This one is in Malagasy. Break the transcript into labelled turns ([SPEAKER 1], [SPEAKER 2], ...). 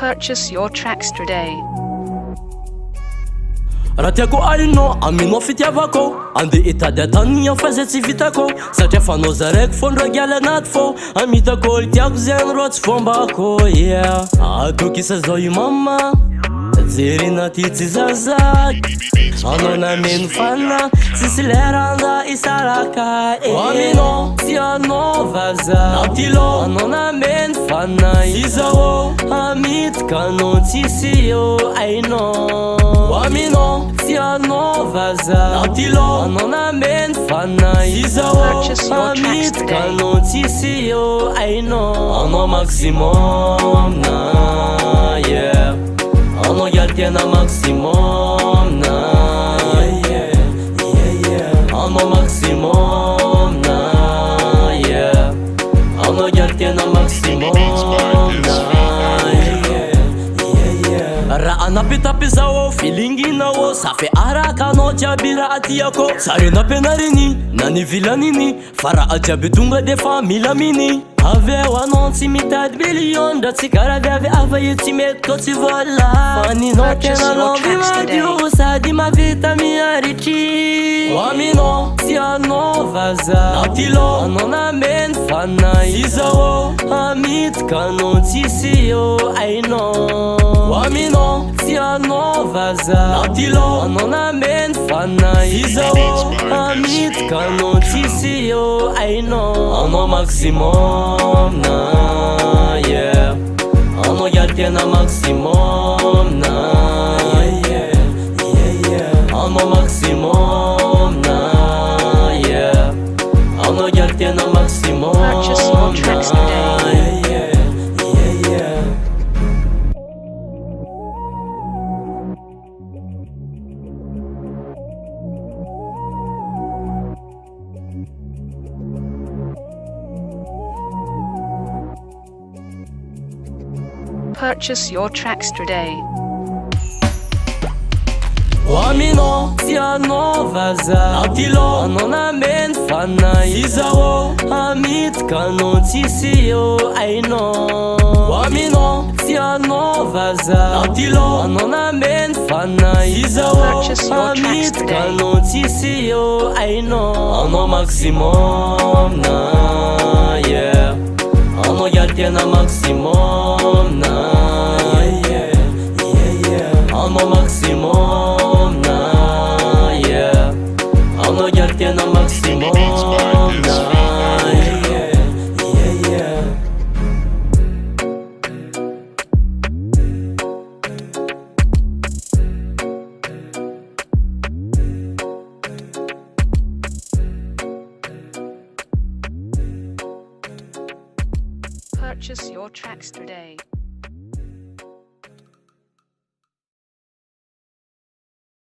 [SPEAKER 1] Purchase your tracks today.
[SPEAKER 2] Raha tiako ainao aminao fitiavako andeha hitady atany afaza tsy vitako satria fanao zaraiky fondragiala anaty fô amitako olo tiako zegny rô tsy fombako yeah atokisa zao i mama jerena ty tsy zazaky anao nameno fana tsisy lera anda isaraka aminao tsy anao vaza natilo anao nameno fana izao amitika anao tsisy eo ainao aminao tsy anao vaza natilo anao nameno fana izao amitika anao tsisy eo ainao anao maximum na yeah anao ialy tena maximum na yeah anao maximum na yeah anao ialy tena maximum na raha anapitapy zao filinginao safy araka anao jiaby raha tiako sary nampianarini na nivilaniny fa raha jiaby tonga defa milaminy aveo anao tsy mitady million dra tsy karaha viavy afa io tsy mety ko tsy vola faninao tena lovy madio sady mavita miaritry aminao tsy anao vaza natilo anao nameno fana izao amitika anao tsisy eo ainao aminao tsy anao vaza natilo anao nameno fana izao amitika anao tsisy eo ainao anao maximum na yeah anao ialy tena maximum na yeah anao maximum na yeah anao ialy tena maximum na yeah
[SPEAKER 1] Purchase your tracks today.
[SPEAKER 2] aminao tsy anao vaza natilo anao nameno fana izao amitika anao tsisy eo ainao aminao tsy anao vaza natilo anao nameno fana izao amitika anao tsisy eo ainao anao maximum na yeah anao ialy tena maximum na yeah anao maximum na yeah anao ialy tena maximum na yeah
[SPEAKER 1] Purchase your tracks today.